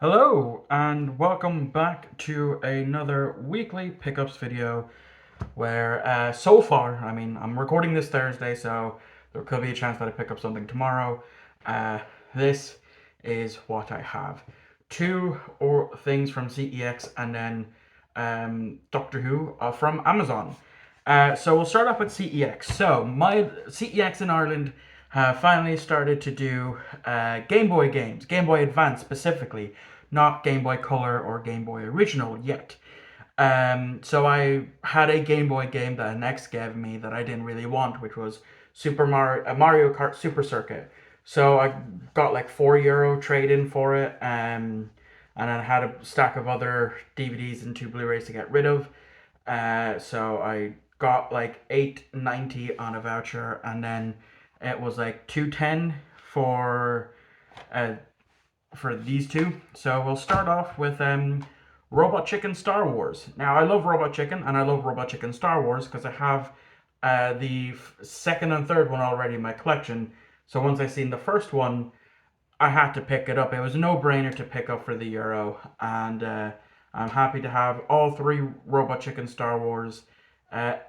Hello and welcome back to another weekly pickups video where so far, I'm recording this Thursday, so there could be a chance that I pick up something tomorrow. This is what I have. Two or things from CEX and then Doctor Who from Amazon. So we'll start off with CEX. So my CEX in Ireland have finally started to do Game Boy games, Game Boy Advance specifically, not Game Boy Color or Game Boy Original yet. So I had a Game Boy game that an ex gave me that I didn't really want, which was Mario Kart Super Circuit. So I got like €4 trade in for it, and I had a stack of other DVDs and two Blu-rays to get rid of. So I got like 8.90 on a voucher, and then it was like 2.10 uh, for these two. So we'll start off with Robot Chicken Star Wars. Now I love Robot Chicken and I love Robot Chicken Star Wars because I have the second and third one already in my collection. So once I seen the first one, I had to pick it up. It was a no-brainer to pick up for the euro, and I'm happy to have all three Robot Chicken Star Wars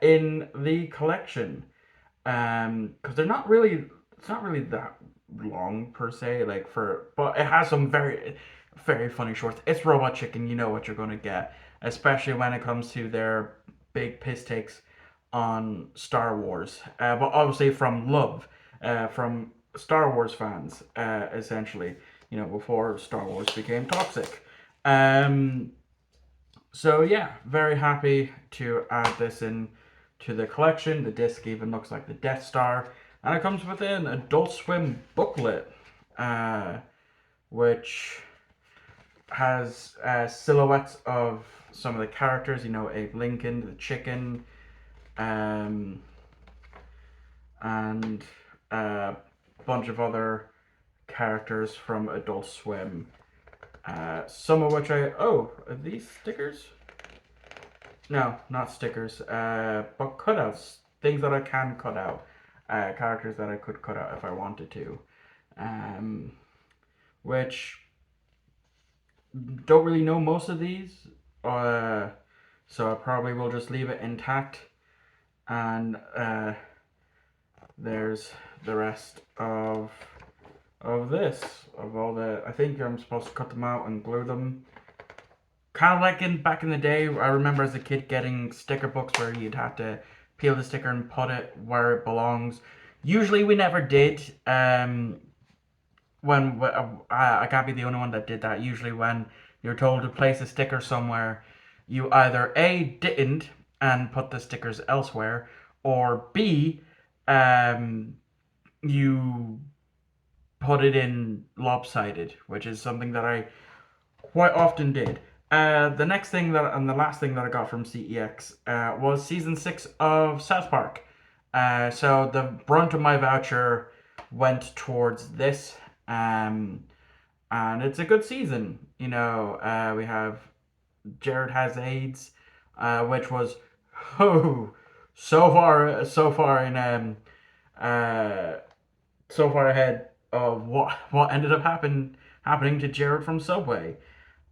in the collection. Because they're not really, it's not really that long per se. But it has some very, very funny shorts. It's Robot Chicken. You know what you're gonna get, especially when it comes to their big piss takes on Star Wars. But obviously from love, from Star Wars fans, essentially. You know, before Star Wars became toxic. Um, so yeah, very happy to add this in to the collection. The disc even looks like the Death Star, and it comes with an Adult Swim booklet, uh, which has silhouettes of some of the characters. You know, Abe Lincoln, the chicken, um, and a bunch of other characters from Adult Swim. Some of which are these stickers? No, not stickers. But cutouts, things that I can cut out, characters that I could cut out if I wanted to, um, which don't really know most of these, uh, so I probably will just leave it intact. And there's the rest of this, of all the. I think I'm supposed to cut them out and glue them. Kind of like back in the day, I remember as a kid getting sticker books where you'd have to peel the sticker and put it where it belongs. Usually we never did. When I can't be the only one that did that. Usually when you're told to place a sticker somewhere, you either A, didn't and put the stickers elsewhere, or B, um, you put it in lopsided, which is something that I quite often did. The next thing that and the last thing that I got from CEX was season 6 of South Park. So the brunt of my voucher went towards this, and it's a good season. You know, we have Jared has AIDS, which was oh so far in uh, so far ahead of what ended up happening to Jared from Subway.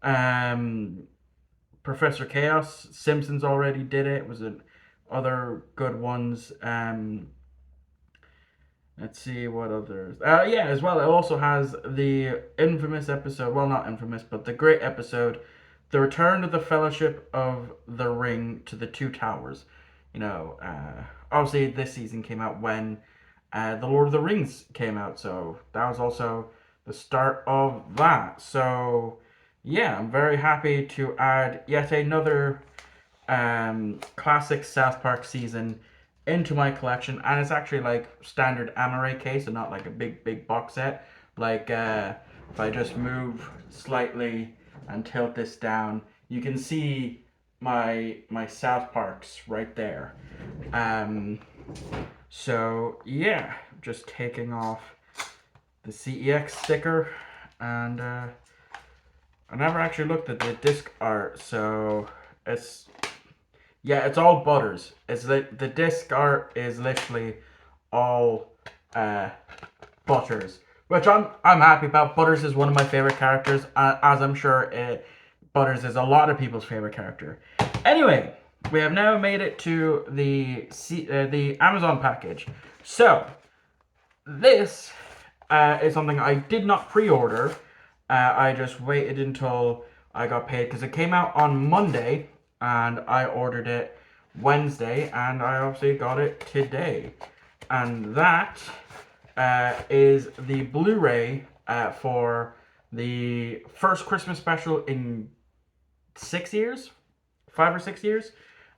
Um, Professor Chaos, Simpsons already did it. Was it other good ones? Let's see what others. Yeah, as well. It also has the infamous episode. Well, not infamous, but the great episode, "The Return of the Fellowship of the Ring to the Two Towers." You know, obviously this season came out when the Lord of the Rings came out, so that was also the start of that. So yeah, I'm very happy to add yet another classic South Park season into my collection, and it's actually like standard Amaray case and not like a big box set. Like if I just move slightly and tilt this down, you can see my South Parks right there. Um, so yeah, just taking off the CEX sticker, and I never actually looked at the disc art, so it's yeah, it's all butters. It's the disc art is literally all uh, butters, which I'm happy about. Butters is one of my favorite characters, as I'm sure Butters is a lot of people's favorite character. Anyway, we have now made it to the Amazon package. So this is something I did not pre-order. I just waited until I got paid because it came out on Monday and I ordered it Wednesday and I obviously got it today. And that is the Blu-ray for the first Christmas special in 6 years, 5 or 6 years.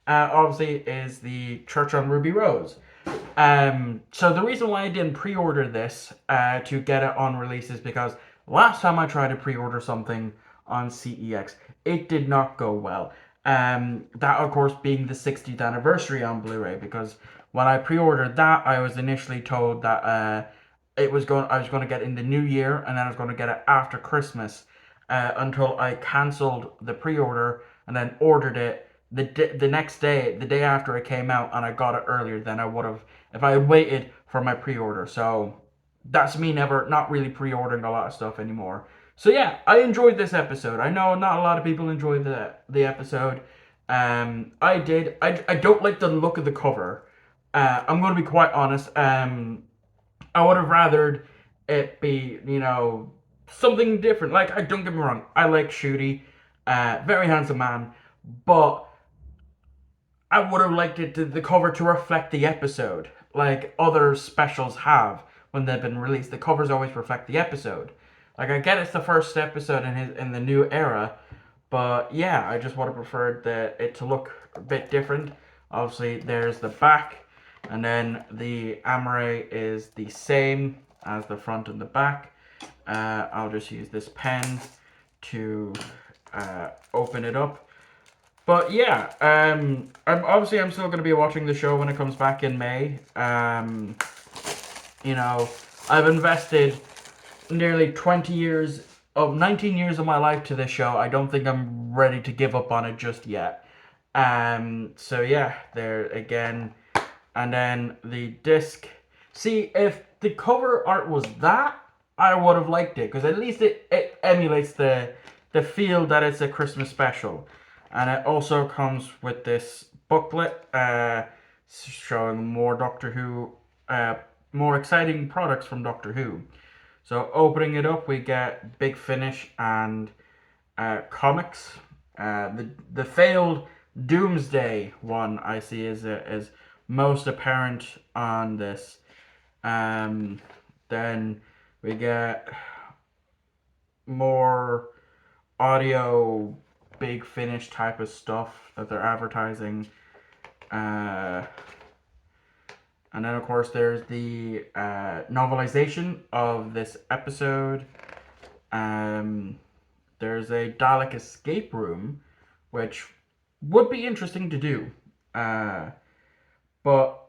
Obviously, is the Church on Ruby Rose. So the reason why I didn't pre-order this to get it on release is because last time I tried to pre-order something on CEX, it did not go well. That of course being the 60th anniversary on Blu-ray, because when I pre-ordered that, I was initially told that I was going to get it in the new year, and then I was going to get it after Christmas, until I cancelled the pre-order and then ordered it the next day, the day after it came out, and I got it earlier than I would have if I had waited for my pre-order. So that's me never not really pre-ordering a lot of stuff anymore. So yeah, I enjoyed this episode. I know not a lot of people enjoyed the episode. I did. I don't like the look of the cover. I'm going to be quite honest. I would have rathered it be, something different. Like, I don't get me wrong, I like Shooty, very handsome man, but I would have liked the cover to reflect the episode, like other specials have when they've been released. The covers always reflect the episode. Like, I get it's the first episode in the new era, but yeah, I just would have preferred it to look a bit different. Obviously, there's the back, and then the Amore is the same as the front and the back. I'll just use this pen to open it up. But yeah, I'm still going to be watching the show when it comes back in May. I've invested nearly 19 years of my life to this show. I don't think I'm ready to give up on it just yet. So yeah, there again, and then the disc. See, if the cover art was that, I would have liked it, because at least it emulates the feel that it's a Christmas special. And it also comes with this booklet showing more Doctor Who, more exciting products from Doctor Who. So opening it up, we get Big Finish and comics. The failed Doomsday one I see is most apparent on this. Then we get more audio Big Finish type of stuff that they're advertising. And then, of course, there's the novelization of this episode. There's a Dalek escape room, which would be interesting to do. But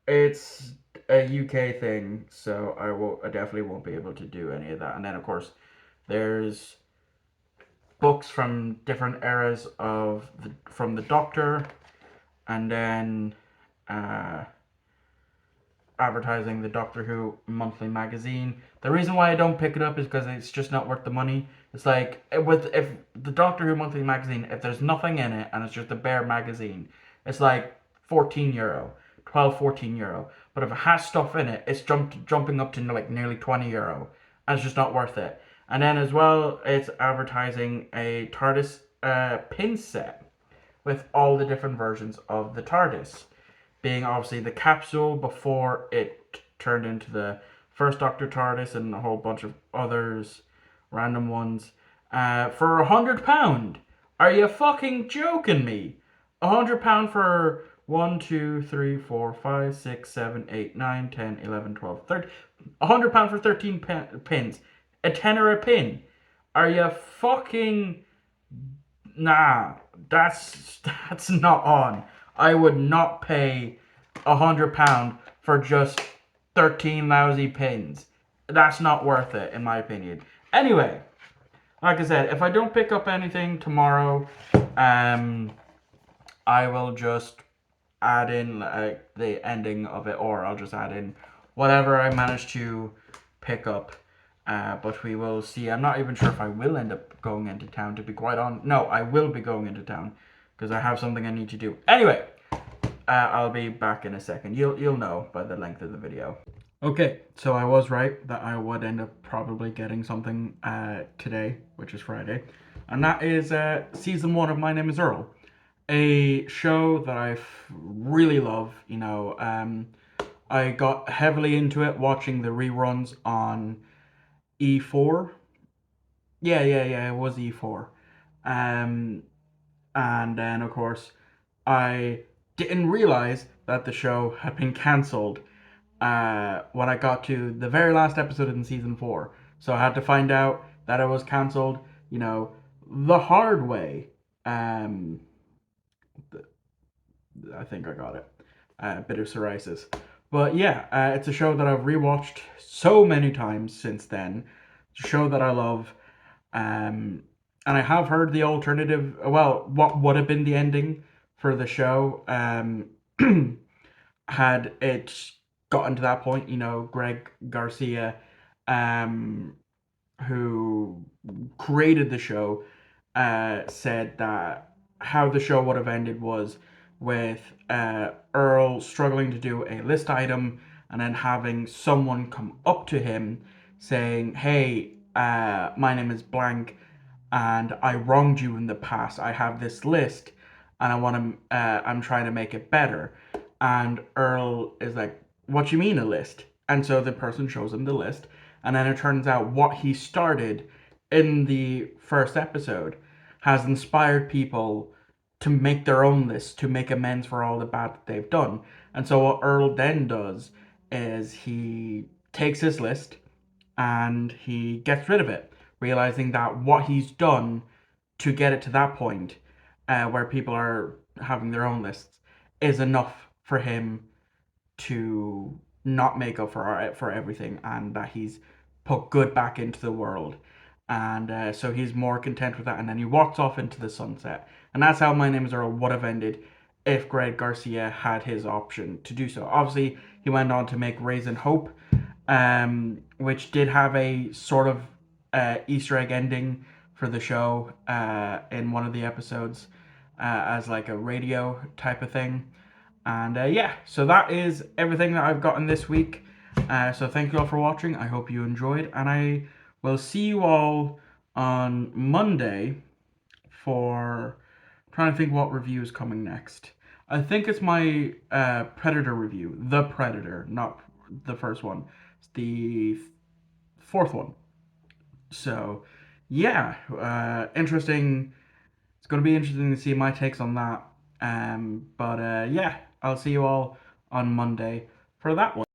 it's a UK thing, so I definitely won't be able to do any of that. And then, of course, there's books from different eras from the Doctor, and then advertising the Doctor Who monthly magazine. The reason why I don't pick it up is because it's just not worth the money. It's like if the Doctor Who monthly magazine, if there's nothing in it and it's just a bare magazine, it's like €14, 12, €14. But if it has stuff in it, it's jumping up to like nearly €20, and it's just not worth it. And then as well, it's advertising a TARDIS pin set with all the different versions of the TARDIS, being obviously the capsule before it turned into the first Doctor TARDIS and a whole bunch of others, random ones, for £100. Are you fucking joking me? £100 for 1, 2, 3, 4, 5, 6, 7, 8, 9, 10, 11, 12, 13. £100 for 13 pins. A tenner a pin. Are you fucking... Nah, that's not on. I would not pay £100 for just 13 lousy pins. That's not worth it, in my opinion. Anyway, like I said, if I don't pick up anything tomorrow, I will just add in the ending of it, or I'll just add in whatever I manage to pick up. But we will see. I'm not even sure if I will end up going into town, to be quite honest. No, I will be going into town because I have something I need to do. Anyway, I'll be back in a second. You'll know by the length of the video. Okay, so I was right that I would end up probably getting something today, which is Friday, and that is season 1 of My Name Is Earl, a show that I really love. I got heavily into it watching the reruns on E4. Yeah, it was E4. Um, and then, of course, I didn't realize that the show had been cancelled when I got to the very last episode in season 4. So I had to find out that it was cancelled, the hard way. Um, I think I got it. Bit of psoriasis. But yeah, it's a show that I've rewatched so many times since then. It's a show that I love. And I have heard the alternative, well, what would have been the ending for the show had it gotten to that point. Greg Garcia, um, who created the show, said that how the show would have ended was with Earl struggling to do a list item and then having someone come up to him saying, "Hey, my name is blank and I wronged you in the past. I have this list and I'm trying to make it better." And Earl is like, "What you mean a list?" And so the person shows him the list, and then it turns out what he started in the first episode has inspired people to make their own list, to make amends for all the bad that they've done. And so what Earl then does is he takes his list and he gets rid of it, realizing that what he's done to get it to that point, where people are having their own lists, is enough for him to not make up for everything, and that he's put good back into the world. And so he's more content with that, and then he walks off into the sunset. And that's how My Name Is Earl would have ended if Greg Garcia had his option to do so. Obviously, he went on to make Raisin Hope, which did have a sort of Easter egg ending for the show in one of the episodes, as like a radio type of thing. And yeah, so that is everything that I've gotten this week. So thank you all for watching. I hope you enjoyed, and I will see you all on Monday for trying to think what review is coming next. I think it's my Predator review. The Predator, not the first one. It's the fourth one. So yeah, interesting. It's going to be interesting to see my takes on that. But yeah, I'll see you all on Monday for that one.